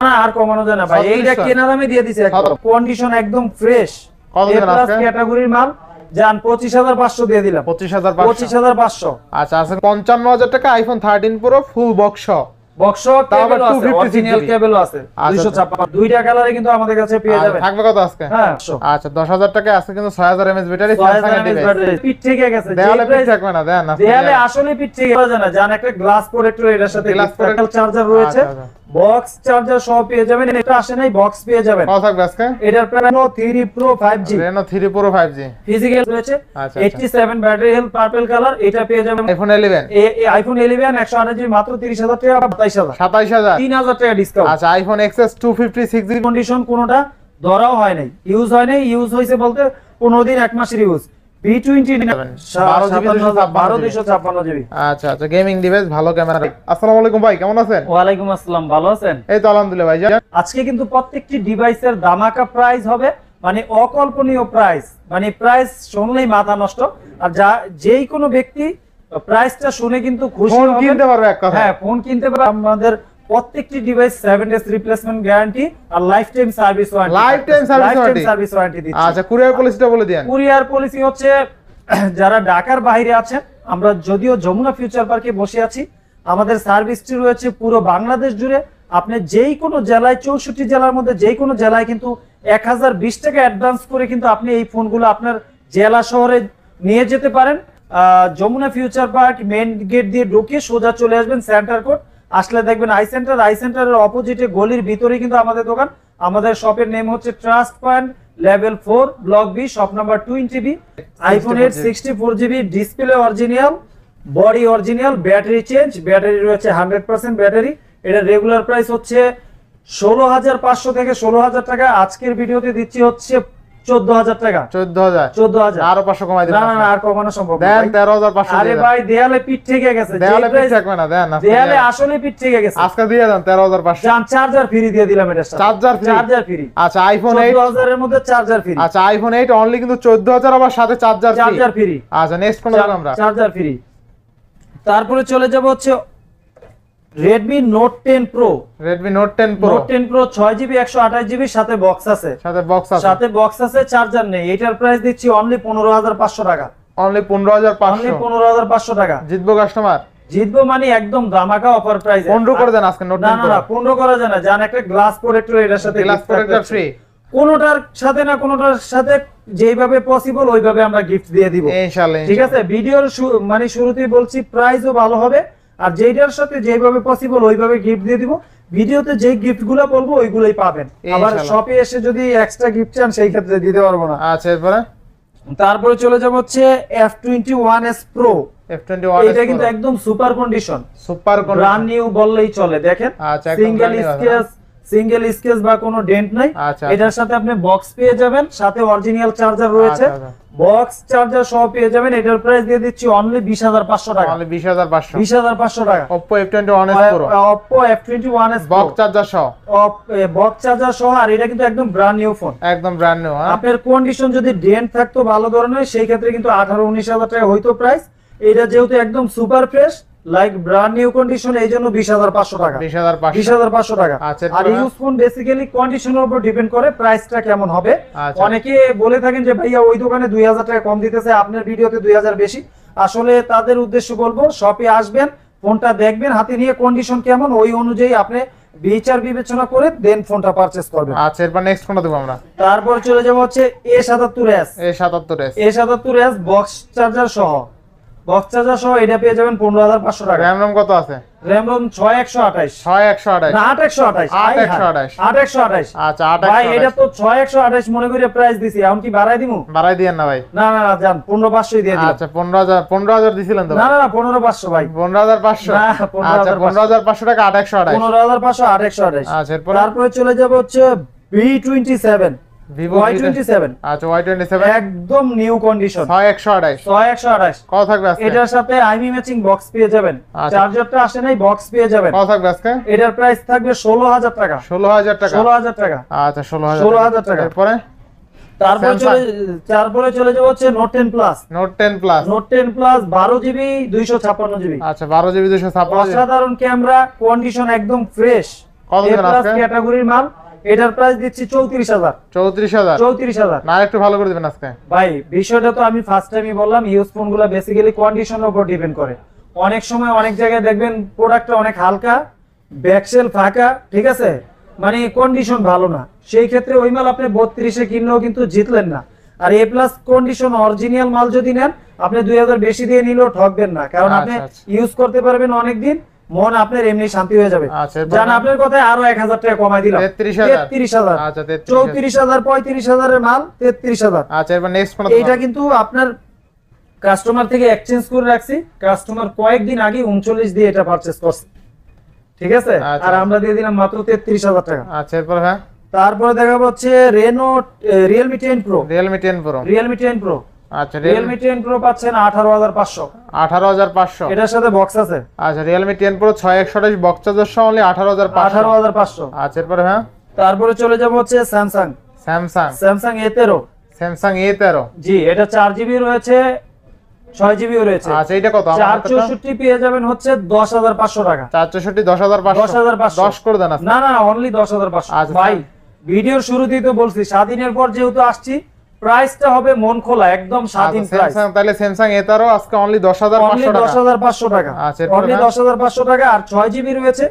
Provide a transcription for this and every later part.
না আর কমানো যায় না ভাই, এইটা কেনা দামে দিয়ে দিছে একদম, কন্ডিশন একদম ফ্রেশ, এ প্লাস ক্যাটাগরির মাল। জান 25500 দিয়ে দিলাম, 25500। আচ্ছা আছে 55000 টাকা iPhone 13 pro full box box কেবল আছে, অরিজিনাল কেবল আছে 256, দুইটা কালারে কিন্তু আমাদের কাছে পেয়ে যাবেন। থাকবে কত আজকে? হ্যাঁ আচ্ছা 10000 টাকা আজকে কিন্তু 6000 এমএএইচ ব্যাটারি, স্যামসাং এর ডিভাইস। পিট থেকে গেছে, দেয়ালে পিট থাকবে না, দেন না দেয়ালে আসলে পিট থেকে গেছে না। জান একটা গ্লাস প্রোটেক্টর, এর সাথে গ্লাস প্রোটেক্টর চার্জার রয়েছে, বক্স চার্জার সহ পেয়ে যাবেন। এটা আসে নাই, বক্স পেয়ে যাবেন। কত থাকবে আজকে? এটার price Reno 3 Pro 5G, Reno 3 Pro 5G physical রয়েছে, 87 ব্যাটারি হেলথ, পার্পল কালার। এটা পেয়ে যাবেন আইফোন 11, আইফোন 11 128GB মাত্র 30000 টাকা, 27000 3000 টাকা ডিসকাউন্ট। আচ্ছা আইফোন XS 256GB কন্ডিশন কোনটা ধরাও হয় নাই, ইউজ হয় নাই, ইউজ হইছে বলতে 15 দিন 1 মাসের ইউজ। B20 12256GB। আচ্ছা আচ্ছা গেমিং ডিভাইস, ভালো ক্যামেরা। আসসালামু আলাইকুম ভাই, কেমন আছেন? ওয়ালাইকুম আসসালাম, ভালো আছেন? এই তো আলহামদুলিল্লাহ ভাই। আজকে কিন্তু প্রত্যেকটি ডিভাইসের দামাকা প্রাইস হবে, মানে অকল্পনীয় প্রাইস, মানে প্রাইস শুনলেই মাথা নষ্ট। আর যেই কোনো ব্যক্তি প্রাইসটা শুনে কিন্তু খুশি হবে, ফোন কিনতে পারবে এক কথা। হ্যাঁ ফোন কিনতে পারবে। আমাদের প্রত্যেকটি ডিভাইস 7 ডেজ রিপ্লেসমেন্ট গ্যারান্টি আর life time service warranty, life time service warranty দিচ্ছি। আচ্ছা কুরিয়ার পলিসিটা বলে দেন। কুরিয়ার পলিসি হচ্ছে যারা ঢাকার বাইরে আছেন, আমরা যদিও যমুনা ফিউচার পার্কে বসে আছি, আমাদের সার্ভিসটি রয়েছে পুরো বাংলাদেশ জুড়ে। আপনি যেই কোনো জেলায়, 64 জেলার মধ্যে যেই কোনো জেলায় কিন্তু 1020 টাকা অ্যাডভান্স করে কিন্তু আপনি এই ফোনগুলো আপনার জেলা শহরে নিয়ে যেতে পারেন। Jamuna future park main gate দিয়ে ঢুকে সোজা চলে আসবেন সেন্টার কোড, আসলে দেখবেন আই সেন্টারের অপোজিটে গলির ভিতরে কিন্তু আমাদের দোকান। আমাদের শপের নেম হচ্ছে trust point level 4 block B, shop number 20B। IPhone 8 64GB, display original, body original, battery change, battery রয়েছে 100% ব্যাটারি। এটা রেগুলার প্রাইস হচ্ছে 16500 থেকে 16000 টাকা। আজকের ভিডিওতে দিচ্ছি হচ্ছে 14000 টাকা। 14000 আরো 500 কমাই দেন। না আর কমানো সম্ভব না, দেন 13500। আরে ভাই দেয়ালে পিট থেকে গেছে, দেয়ালে পিট থাকবে না, দেন না দেয়ালে আসলে পিট থেকে গেছে। আজকে দিয়ে দেন 13500। জান চার্জার ফ্রি দিয়ে দিলাম, এটা চার্জার ফ্রি। আচ্ছা আইফোন 8 14000 এর মধ্যে চার্জার ফ্রি। আচ্ছা আইফোন 8 অনলি কিন্তু 14000, আবার সাথে চার্জার ফ্রি। আচ্ছা নেক্সট কোন দিলাম আমরা? Charger free. তারপরে চলে যাব হচ্ছে Redmi Note 10 Pro। Redmi Note 10 Pro 6GB 128GB সাথে বক্স আছে, সাথে বক্স আছে, চার্জার নেই। এটার প্রাইস দিচ্ছি অনলি 15500 টাকা। অনলি 15500 টাকা। জিতবো কাস্টমার, জিতবো মানে একদম ধামাকা অফার প্রাইস। 15 করে দেন আজকে। নোট না 15 করা যায় না, জান একটা গ্লাস প্রোটেক্টর এর সাথে গ্লাস প্রোটেক্টর ফ্রি। কোনোটার সাথে না কোনোটার সাথে যেভাবে পসিবল ওইভাবে আমরা গিফট দিয়ে দিব ইনশাআল্লাহ। ঠিক আছে, ভিডিওর মানে শুরুতেই বলছি প্রাইসও ভালো হবে, আর যেইটার সাথে যেভাবে পসিবল ওইভাবে গিফট দিয়ে দিব। ভিডিওতে যেই গিফটগুলো বলবো ওইগুলোই পাবেন। আবার শপে এসে যদি এক্সট্রা গিফট চান সেই ক্ষেত্রে দিতে পারবো না। আচ্ছা এরপরে তারপরে চলে যাব হচ্ছে F21s Pro। এটা কিন্তু একদম সুপার কন্ডিশন, ব্র্যান্ড নিউ বললেই চলে। দেখেন সিঙ্গেল স্কেচ বা কোনো ডেন্ট নাই। এটার সাথে আপনি বক্স পেয়ে যাবেন, সাথে অরিজিনাল চার্জার রয়েছে, বক্স চার্জার সহ পেয়ে যাবেন। এটার প্রাইস দিয়ে দিচ্ছি অনলি 20500 টাকা। অনলি 20500 টাকা। Oppo F21s Pro, Oppo F21s Pro box charger সহ, বক্স চার্জার সহ। আর এটা কিন্তু একদম ব্র্যান্ড নিউ ফোন, একদম ব্র্যান্ড নিউ। আপনার কন্ডিশন যদি ডেন্ট থাকতো ভালো ধরনের, সেই ক্ষেত্রে কিন্তু 18-19 টাকা হইতো প্রাইস। এটা যেহেতু একদম super fresh like brand new condition, এইজন্য 20500 টাকা। 20500 টাকা। আর ইউজ ফোন বেসিক্যালি কন্ডিশনের উপর ডিপেন্ড করে প্রাইসটা কেমন হবে। অনেকে বলে থাকেন যে ভাইয়া ওই দোকানে 2000 টাকা কম দিতেছে, আপনার ভিডিওতে 2000 বেশি। আসলে তাদের উদ্দেশ্য বলবো, শপে আসবেন, ফোনটা দেখবেন হাতে নিয়ে, কন্ডিশন কেমন ওই অনুযায়ী আপনি বিচার বিবেচনা করে দেন ফোনটা পারচেজ করবেন। আচ্ছা এরপর নেক্সট কোনটা দেব আমরা? তারপর চলে যাব হচ্ছে A77s বক্স চার্জার সহ, এটা পেয়ে যাবেন 15500 টাকা। RAM কত আছে? RAM 6128 না 828। আচ্ছা 828 ভাই এটা তো 6128 মনে করে প্রাইস দিছি, এখন কি বাড়াই দিমু? বাড়াই দিয়েন না ভাই। না জান 15500 দিয়ে দিলাম। আচ্ছা 15000 দিছিলেন তো? না 15500 ভাই। 15500 না আচ্ছা 15500 টাকা 828। 15500 828। আচ্ছা তারপরে চলে যাব হচ্ছে V27 Vivo Y27। আচ্ছা Y27 একদম নিউ কন্ডিশন, 6128 কত থাকবে আজকে? এটার সাথে আইমি ম্যাচিং বক্স পেয়ে যাবেন, চার্জারটা আসে নাই, বক্স পেয়ে যাবেন। কত থাকবে আজকে? এটার প্রাইস থাকবে 16000 টাকা। 16000 টাকা। আচ্ছা 16000 টাকা। এরপরে তারপরে চলে যাব হচ্ছে Note 10 Plus। Note 10 Plus 12GB 256GB। আচ্ছা 12GB 256। অসাধারণ ক্যামেরা, কন্ডিশন একদম ফ্রেশ, কত এ দিবেন প্লাস আজকে? ক্যাটাগরির মাল, এটার প্রাইস দিচ্ছি 34000। 34000 34000 না একটু ভালো করে দিবেন আজকে ভাই। বিষয়টা তো আমি ফার্স্ট টাইমই বললাম, ইউজ ফোনগুলো বেসিক্যালি কন্ডিশনের উপর ডিপেন্ড করে। অনেক সময় অনেক জায়গায় দেখবেন প্রোডাক্টটা অনেক হালকা, ব্যাকসেল ফাঁকা, ঠিক আছে, মানে কন্ডিশন ভালো না, সেই ক্ষেত্রে ওই মাল আপনি 32-এ কিনলেও কিন্তু জিতলেন না। আর এ প্লাস কন্ডিশন অরিজিনাল মাল যদি নেন, আপনি 2000 বেশি দিয়ে নিলেও ঠকবেন না, কারণ আপনি আচ্ছা, আচ্ছা। ইউজ করতে পারবেন অনেকদিন, মন আপনার এমনি শান্তি হয়ে যাবে। আচ্ছা, এরপর জান আপনার কথায় আরো 1000 টাকা কমাই দিলাম, 33000 আচ্ছা 34000 35000 এর মাল 33000। আচ্ছা এবার নেক্সট কোন এইটা কিন্তু আপনার কাস্টমার থেকে এক্সচেঞ্জ করে রাখছি, কাস্টমার কয়েকদিন আগে 39 দিয়ে এটা পারচেজ করছে, ঠিক আছে, আচ্ছা। আর আমরা দিয়ে দিলাম মাত্র 33000 টাকা। আচ্ছা এরপর হ্যাঁ তারপরে দেখাবো হচ্ছে Realme 10 Pro। Realme 10 Pro Realme 10 Pro, আচ্ছা Realme 10 Pro পাচ্ছেন 18500, 18500 এটার সাথে বক্স আছে। আচ্ছা Realme 10 Pro 6128 বক্স চার্জার সহ only 18500 18500। আচ্ছা এরপর হ্যাঁ তারপরে চলে যাব হচ্ছে Samsung A13। Samsung A13 জি, এটা 4GB রয়েছে, 6GB রয়েছে। আচ্ছা এটা কত 464 পেয়ে যাবেন হচ্ছে 10500 টাকা। 464 10500 10500 10 করে দেন আজকে। না না, অনলি 10500। আচ্ছা, ভাই ভিডিওর শুরুতেই তো বলছি, স্বাধীনের পর যেহেতু আসছি, প্রাইসটা হবে মন খোলা, একদম স্বাধীন আচ্ছা, প্রাইস। Samsung তাহলে Samsung A13 আজকে only 10500 টাকা 10500 টাকা, আচ্ছা, এরপরে অনলি হ্যাঁ। 10500 টাকা। আর 6GB রয়েছে,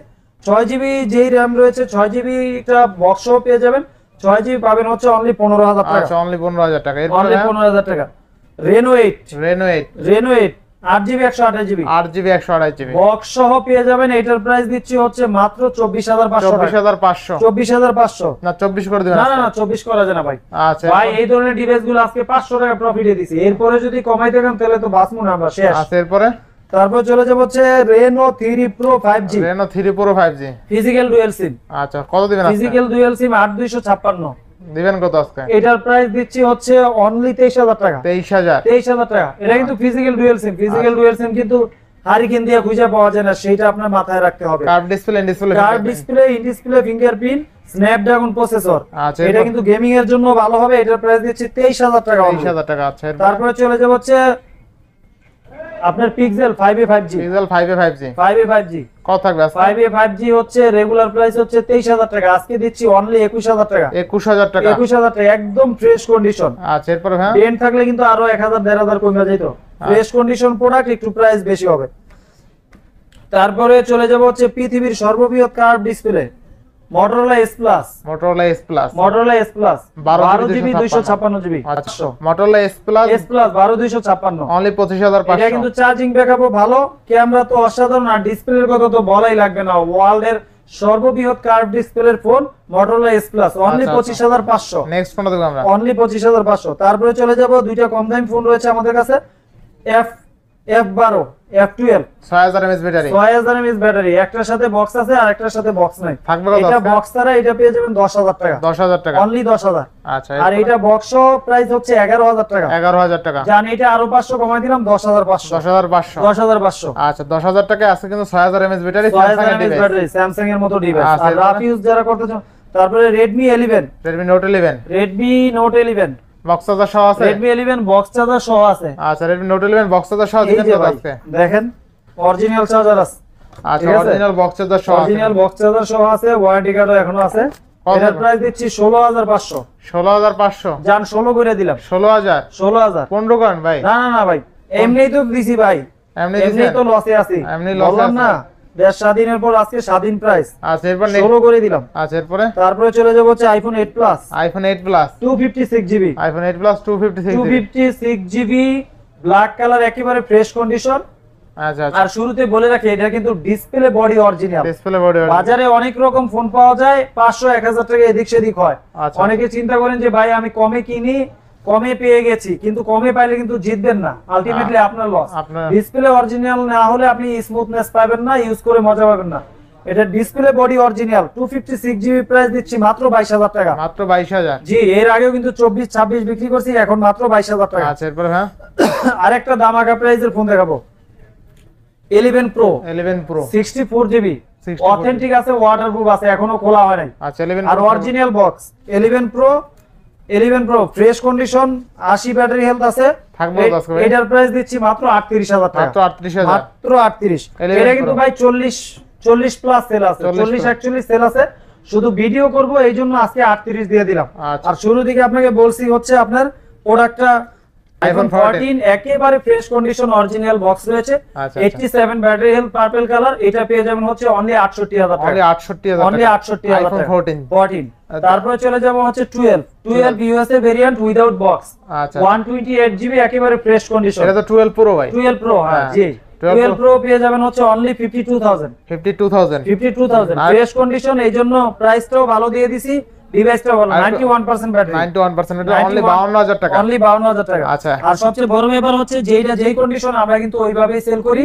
6GB যেই RAM রয়েছে, 6GB টা বক্সও পেয়ে যাবেন, 6GB পাবেন হচ্ছে অনলি 15000 টাকা, আচ্ছা only 15000 টাকা এরপর অনলি হ্যাঁ 15000 টাকা। Reno 8, Reno 8 8GB 128GB 8GB 128GB box সহ পেয়ে যাবেন। এটার প্রাইস দিচ্ছি হচ্ছে মাত্র 24500 টাকা। 24500 24500 না 24 করে দিবেন না না আজকে। না, 24 করা যায় না ভাই। আচ্ছা ভাই এই ধরনের ডিভাইস গুলো আজকে 500 টাকা প্রফিটে দিছি, এরপরে যদি কমাইতে গেলাম তাহলে তো বাঁচবো না আমরা, শেষ। আচ্ছা এরপরে তারপর চলে যাব হচ্ছে Reno 3 Pro 5G Reno 3 Pro 5G physical dual sim. আচ্ছা কত দিবেন আজকে ফিজিক্যাল ডুয়াল সিম 8256, দিবেন কত আজকে এটার প্রাইস দিচ্ছি হচ্ছে অনলি 23000 টাকা। 23000 23000 টাকা। এটা কিন্তু ফিজিক্যাল ডুয়াল সিম, ফিজিক্যাল ডুয়াল সিম কিন্তু হারিকেন দিয়ে খুঁজে পাওয়া যায় না, সেইটা আপনার মাথায় রাখতে হবে। Curve display in display curve display, in display fingerprint, Snapdragon processor. আচ্ছা, এটা এরপর? কিন্তু গেমিং এর জন্য ভালো হবে। এটার প্রাইস দিচ্ছি 23000 টাকা only। 23000 টাকা আচ্ছা এরপর তারপরে চলে যাব হচ্ছে আপনার pixel 5a 5G। Pixel 5a 5G 5a 5G কত থাকবে আজকে 5a 5G হচ্ছে রেগুলার প্রাইস হচ্ছে 23000 টাকা, আজকে দিচ্ছি অনলি 21000 টাকা। 21000 টাকা 21000 টাকা, একদম ফ্রেশ কন্ডিশন। আচ্ছা এরপর হ্যাঁ ডেন্ট থাকলে কিন্তু আরো 1000 1500 কমে যেত। ফ্রেশ কন্ডিশন প্রোডাক্ট, একটু প্রাইস বেশি হবে। তারপরে চলে যাব হচ্ছে পৃথিবীর সর্ববৃহৎ curve display Motorola S Plus। Motorola S Plus Motorola S Plus 12GB 256GB আচ্ছা Motorola S Plus S Plus 12256। only এটা 25500 কিন্তু চার্জিং ব্যাকআপও ভালো, ক্যামেরা তো অসাধারণ, আর ডিসপ্লের কথা তো বলাই লাগবে না। ওয়ার্ল্ডের সর্ববৃহৎ কার্ভ ডিসপ্লের phone Motorola S Plus only আচ্ছা, 25500, নেক্সট কোনটা দেখব আমরা অনলি 25500। তারপরে চলে যাব, দুইটা কম দামি ফোন রয়েছে আমাদের কাছে, F12 F12 6000 mAh battery 6000 mAh battery, একটার সাথে বক্স আছে আর একটার সাথে বক্স নাই। থাকবে কত এটা আজকে? বক্স ছাড়া এটা পেয়ে যাবেন 10000 টাকা, 10000 টাকা অনলি 10000। আচ্ছা আর এটা বক্স প্রাইস হচ্ছে 11000 টাকা। 11000 টাকা জান এটা আরো 500 কমাই দিলাম, 10500। 10500 10500 আচ্ছা 10000 টাকা আছে কিন্তু 6000 mAh ব্যাটারি Samsung এর ডিভাইস ব্যাটারি, স্যামসাং এর মতো ডিভাইস। আচ্ছা, আর রাফ ইউজ যারা করতে চান, তারপরে Redmi 11, Redmi Note 11 Redmi Note 11, box charger সহ আছে Redmi 11 বক্স চার্জার সহ আছে। আচ্ছা Redmi Note 11 বক্স চার্জার সহ এই দিবেন যে কত ভাই, আজকে দেখেন অরিজিনাল চার্জার আছে, আচ্ছা ঠিক আছে? অরিজিনাল বক্স চার্জার সহ আছে অরিজিনাল বক্স চার্জার সহ আছে, ওয়ারেন্টি কার্ডও এখনো আছে। কত এটার টাকা? প্রাইস দিচ্ছি 16500। 16500 জান 16 করে দিলাম, 16000 16000। 15 করেন ভাই না না না ভাই, এমনিই তো দিছি ভাই, এমনি এমনি দিছেন? তো লসে আছি, এমনি লসে বললাম আছেন। না দেশ স্বাধীনের পর আজকে স্বাধীন প্রাইস, আচ্ছা এরপর 16 করে দিলাম। আচ্ছা এরপরে তারপরে চলে যাব হচ্ছে iPhone 8 plus iPhone 8 Plus 256GB, iPhone 8 Plus 256GB 256GB black colour, একেবারে ফ্রেশ কন্ডিশন। আচ্ছা আচ্ছা আর শুরুতে বলে রাখি, এটা কিন্তু display body original. Display body বাজারে অনেক রকম ফোন পাওয়া যায়, 500 1000 টাকা এদিক সেদিক হয়। আচ্ছা। অনেকে চিন্তা করেন যে ভাই আমি কমে কিনি, কমে পেয়ে গেছি, কিন্তু কমে পাইলে কিন্তু জিতবেন না, আলটিমেটলি আপনার লস। আপনার- ডিসপ্লে অরিজিনাল না হলে আপনি স্মুথনেস পাবেন না, ইউজ করে মজা পাবেন না। এটা display body original, 256GB price দিচ্ছি মাত্র 22000 টাকা। মাত্র 22000 জি, এর আগেও কিন্তু 24 26 বিক্রি করছি, এখন মাত্র 22000 টাকা। আচ্ছা এরপরে হ্যাঁ আরেকটা দামাকা প্রাইসের ফোন দেখাবো, 11 Pro 11 Pro 64GB 64 অথেন্টিক আছে, ওয়াটারপ্রুফ আছে, এখনো খোলা হয় নাই। আচ্ছা 11 আর Pro original box 11 Pro fresh condition, 80 battery health আছে। থাকবে কত আজকে ভাই? এটার প্রাইস দিচ্ছি মাত্র 38000 টাকা, মাত্র 38000 মাত্র 38। 11 এটা কিন্তু Pro ভাই 40 40 প্লাস সেল আছে, 40 অ্যাকচুয়ালি সেল আছে, শুধু ভিডিও করব এই জন্য আজকে 38 দিয়ে দিলাম। আর শুরু দিকে আপনাকে বলছি হচ্ছে আপনার প্রোডাক্টটা iPhone 14 একেবারে ফ্রেশ কন্ডিশন অরিজিনাল বক্স রয়েছে, 87 ব্যাটারি হেলথ পার্পল কালার, এটা পেয়ে যাবেন হচ্ছে অনলি 68000 টাকা, অনলি 68000 টাকা iPhone 14। তারপরে চলে যাব হচ্ছে 12 USA variant without box, 128 GB একেবারে ফ্রেশ কন্ডিশন। এটা তো 12 প্রো ভাই, 12 প্রো, হ্যাঁ জি 12 প্রো পেয়ে যাবেন হচ্ছে অনলি 52000 ফ্রেশ কন্ডিশন, এই জন্য প্রাইসটাও ভালো দিয়ে দিছি। ডিভাইসটা বলো 91% ব্যাটারি, 91% এটা অনলি 52000 টাকা, অনলি 52000 টাকা। আচ্ছা, আর সবচেয়ে বড় ব্যাপার হচ্ছে যেই কন্ডিশন আমরা কিন্তু ওইভাবেই সেল করি।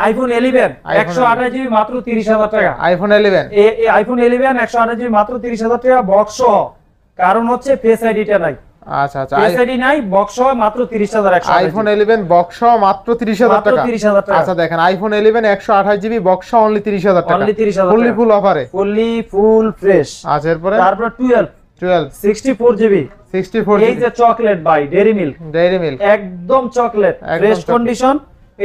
আইফোন 11 128 জিবি মাত্র 30000 টাকা, আইফোন 11 আইফোন 11 128 জিবি মাত্র 30000 টাকা বক্স সহ, কারণ হচ্ছে ফেস আইডিটা নাই। আচ্ছা আচ্ছা, ফেস আইডি নাই, বক্স সহ মাত্র 30100 আইফোন 11 বক্স সহ মাত্র 30000 টাকা, 30000 টাকা। আচ্ছা দেখেন আইফোন 11 128 জিবি বক্স সহ অনলি 30000 টাকা, অনলি 30000 ফুললি ফুল অফারে, ফুল ফ্রেশ। আচ্ছা এরপরে তারপর 12 64 জিবি 64 এই যে চকলেট বাই ডেইরি মিল্ক, একদম চকলেট ফ্রেশ কন্ডিশন,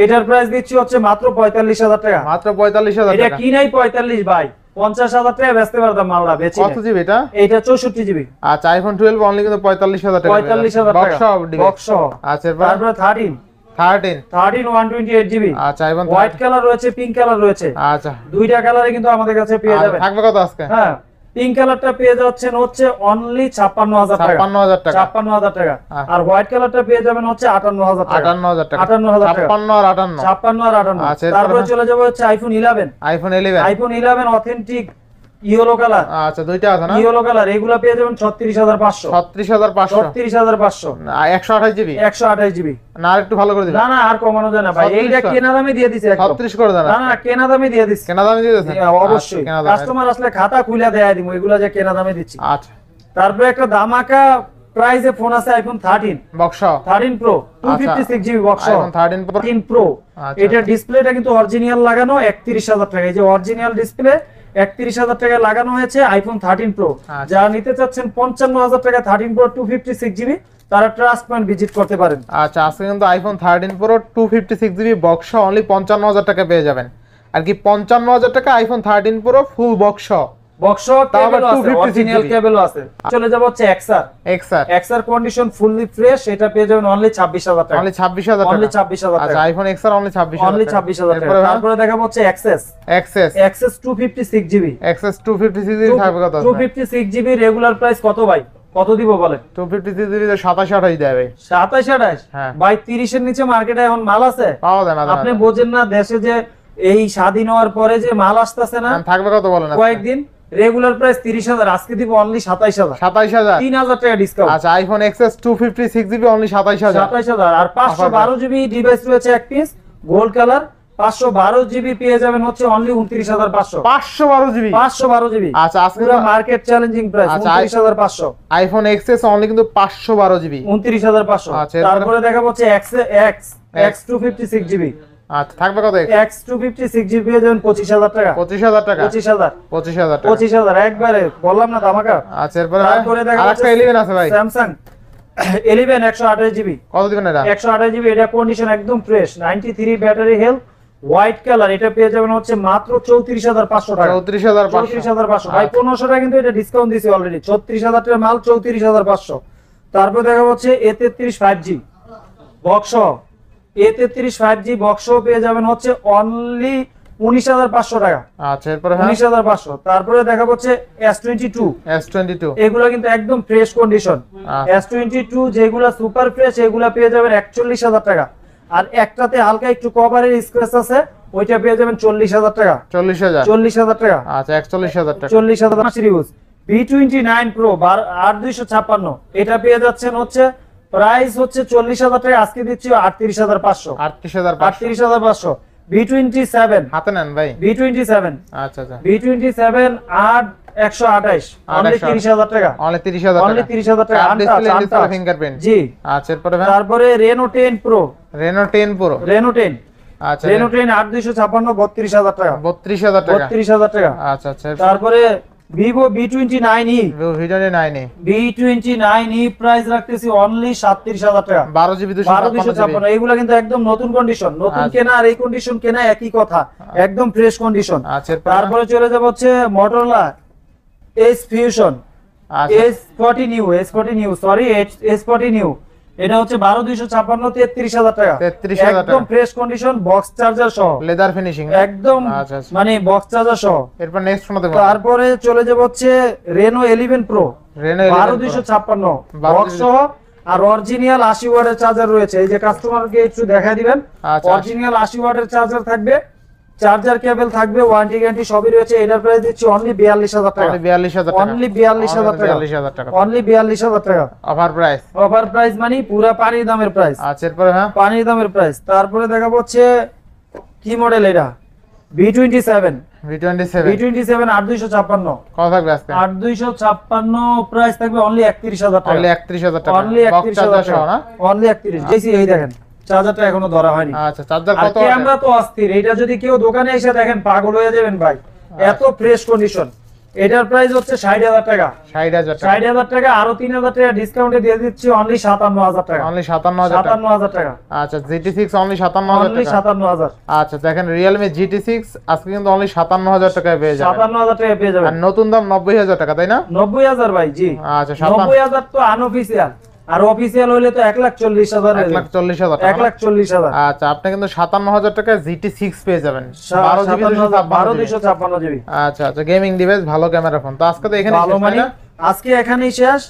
এটার প্রাইস দিচ্ছি হচ্ছে মাত্র 45000 টাকা, মাত্র 45000 টাকা। এটা কি নাই 45 ভাই, 50000 টাকা বেচতে পারতাম মালটা বেচি। কত জিবি এটা? এটা 64 জিবি। আচ্ছা আইফোন 12 অনলি কিন্তু 45000 টাকা, 45000 টাকা বক্স সহ। আচ্ছা তারপর 13 128 জিবি। আচ্ছা আইফোন হোয়াইট কালার রয়েছে, পিঙ্ক কালার রয়েছে, আচ্ছা দুইটা কালারে কিন্তু আমাদের কাছে পেয়ে যাবেন। থাকবে কত আজকে? হ্যাঁ পিঙ্ক কালারটা পেয়ে যাচ্ছেন হচ্ছে অনলি 56000 টাকা, 56000 টাকা। আর হোয়াইট কালারটা পেয়ে যাবেন হচ্ছে 58000 টাকা, 58000 টাকা, 58000 টাকা, 56 আর 58, 56 আর 58। আচ্ছা তারপরে চলে যাব হচ্ছে আইফোন 11 অথেন্টিক ইয়েলো কালার। আচ্ছা দুইটা আছে না, ইয়েলো কালার, এগুলা পেয়ে যাবেন 36500, 36500 128 জিবি, 128 জিবি। না আর একটু ভালো করে দিবেন? না আর কমানো যায় না ভাই, এইটা কেনা দামে দিয়ে দিছি একদম, 36 করে দেন। না কেনা দামে দিয়ে দিছি, কেনা দামে দিয়ে দিছেন? অবশ্যই, কাস্টমার আসলে খাতা খুলে দেয়া দিমু, এগুলা যে কেনা দামে দিচ্ছি। আচ্ছা তারপরে একটা ধামাকা প্রাইসে ফোন আছে iPhone 13 box 13 pro 256 GB box, iPhone 13 pro. এটা ডিসপ্লেটা কিন্তু অরিজিনাল লাগানো, 31000 টাকা, এই যে অরিজিনাল ডিসপ্লে 31000 টাকা লাগানো হয়েছে আইফোন 13 প্রো। যারা নিতে চাচ্ছেন 55000 টাকা 13 প্রো 256 জিবি, তারা ট্রাস্ট পয়েন্ট ভিজিট করতে পারেন। আচ্ছা আজকে কিন্তু iPhone 13 pro 256 GB box only 55000 টাকা পেয়ে যাবেন। আর কি 55000 টাকা আইফোন 13 প্রো ফুল বক্স কেবল আছে, অরিজিনাল কেবল আছে। চলে যাব হচ্ছে এক্সআর কন্ডিশন ফুললি ফ্রেশ, এটা পেয়ে যাবেন অনলি 26000 টাকা, অনলি 26000 টাকা, অনলি 26000 টাকা। আচ্ছা আইফোন এক্সআর অনলি 26000 টাকা। তারপরে দেখাবো হচ্ছে এক্সএস 256 জিবি, এক্সএস 256 জিবি থাকবে কত? 256 জিবি রেগুলার প্রাইস কত ভাই, কত দিব বলেন? 256 জিবি 27-28 দেয় ভাই, 27-28 ভাই, 30 এর নিচে মার্কেটে এখন মাল আছে পাওয়া যায় না। আপনি বোঝেন না দেশে যে এই স্বাধীন হওয়ার পরে যে মাল আসতেছে না, থাকবে কত বলেন? কয়েকদিন রেগুলার প্রাইস 30000, আজকে দিব অনলি 27000, 3000 টাকা ডিসকাউন্ট। আচ্ছা আইফোন এক্সএস 256 জিবি অনলি 27000। আর 512 জিবি ডিভাইস রয়েছে এক পিস গোল্ড কালার, 512 জিবি পেয়ে যাবেন হচ্ছে অনলি 29500, 512 জিবি। আচ্ছা আজকে পুরো market challenging price 29500। IPhone XS only কিন্তু 512 জিবি, 29500। তারপরে দেখাবো হচ্ছে এক্স 256 জিবি। আচ্ছা থাকবে কত? এক্স 256 জিবি পেয়ে যাবেন 25000 টাকা, 25000 টাকা, 25000 একবারে বললাম না ধামাকা। আচ্ছা তারপরে দেখাবো আরেকটা 11 আছে ভাই, স্যামসাং 11 128 জিবি। কত দিবেন এটা? 128 জিবি, এটা কন্ডিশন একদম fresh, 93 battery health, white colour, এটা পেয়ে যাবেন হচ্ছে মাত্র 34500 টাকা, 34500 ভাই, 1500 টাকা কিন্তু এটা ডিসকাউন্ট দিছি অলরেডি, 34000 টাকার মাল 34500। তারপর দেখা হচ্ছে A33 5G box, A33 5G box পেয়ে যাবেন হচ্ছে অনলি 19500 টাকা। আচ্ছা এরপরে 19500। তারপরে দেখা হচ্ছে S22, এগুলা কিন্তু একদম ফ্রেশ কন্ডিশন, S22 যেগুলা সুপার ফ্রেশ, এগুলা পেয়ে যাবেন 41000 টাকা। আর একটাতে হালকা একটু কভারের স্ক্র্যাচ আছে, ওইটা পেয়ে যাবেন 40000 টাকা, 40000 টাকা। আচ্ছা 41000 টাকা, 40000 সিরিজ B29 Pro 8256, এটা পেয়ে যাচ্ছেন হচ্ছে প্রাইস হচ্ছে 40000 টাকা, আজকে দিচ্ছি 38500। B27 হাতে নেন ভাই, B27, আচ্ছা B27 128 অনলি 30000 টাকা, অনলি 30000 টাকা, আনটাচ ফিঙ্গারপ্রিন্ট জি। আচ্ছা তারপরে Reno 10 Pro, Reno 10 আচ্ছা Reno 10 8256 32000 টাকা, 32000 টাকা, 32000 টাকা। আচ্ছা তারপরে Vivo V29e V29e V29e price রাখতেছি অনলি 37,000 টাকা। 12 জিবি 12,256 এগুলা কিন্তু একদম নতুন কন্ডিশন, নতুন কেনা আর এই কন্ডিশন কেনা একই কথা, একদম ফ্রেশ কন্ডিশন। আচ্ছা তারপরে চলে যাব হচ্ছে Motorola S Fusion S40 new sorry S40 new, এটা হচ্ছে 12,256 33,000 টাকা। 33,000 একদম ফ্রেশ কন্ডিশন, বক্স চার্জার সহ, লেদার ফিনিশিং একদম আচ্ছা আচ্ছা। মানে বক্স চার্জার সহ। এরপর নেক্সট ফোন দেব। তারপরে চলে যাব হচ্ছে Reno 11 Pro Reno 12,256 বক্স সহ, আর অরিজিনাল 80 ওয়াটের চার্জার রয়েছে। এই যে কাস্টমারকে একটু দেখাই দিবেন, আচ্ছা। অরিজিনাল 80 ওয়াটের চার্জার থাকবে, চার্জার কেবল থাকবে, ওয়ারেন্টি গ্যারান্টি সবই রয়েছে। এটার প্রাইস দিচ্ছি অনলি 42,000 টাকা। অনলি 42,000 টাকা। অনলি 42,000 টাকা। 42,000 টাকা। অনলি 42,000 টাকা। Offer price. অফার প্রাইস মানে পুরো পানির দামের প্রাইস। আচ্ছা এরপর হ্যাঁ পানির দামের প্রাইস। তারপরে দেখাবো হচ্ছে কি মডেল এটা, V27 V27 8,256 কত থাকবে আজকে? 8,256 প্রাইস থাকবে অনলি 31,000 টাকা। অনলি 31,000 টাকা। অনলি 31,000 টাকা না, অনলি 31। যেই এই দেখেন চার্জারটা এখনো ধরা হয়নি। আচ্ছা চার্জার আর কত? ক্যামেরা তো অস্থির, এটা যদি কেউ দোকানে এসে দেখেন পাগল হয়ে যাবেন ভাই, এত ফ্রেশ কন্ডিশন। এটার প্রাইস হচ্ছে 60,000 টাকা। 60,000 টাকা। 60,000 টাকা, আরো 3,000 টাকা ডিসকাউন্টে দিয়ে দিচ্ছি অনলি 57,000 টাকা। অনলি 57,000 টাকা। 57,000 টাকা। আচ্ছা GT6 অনলি 57,000 অনলি টাকা। 57,000। আচ্ছা দেখেন Realme GT6 আজকে কিন্তু অনলি 57,000 টাকায় পেয়ে যাবেন। 57,000 টাকা পেয়ে যাবেন। আর নতুন দাম 90,000 টাকা তাই না? 90,000 ভাই, জি। আচ্ছা 90,000 তো আনঅফিশিয়াল, আর অফিশিয়াল হইলে তো 1,40,000 1,40,000 টাকা। 1,40,000। আচ্ছা আপনি কিন্তু 57,000 টাকায় GT6 পেয়ে যাবেন 12 জিবি 12,256 জিবি। আচ্ছা আচ্ছা গেমিং ডিভাইস, ভালো ক্যামেরা ফোন। তো আজকে তো এখানে ভালো মানে আজকে এখানেই শেষ।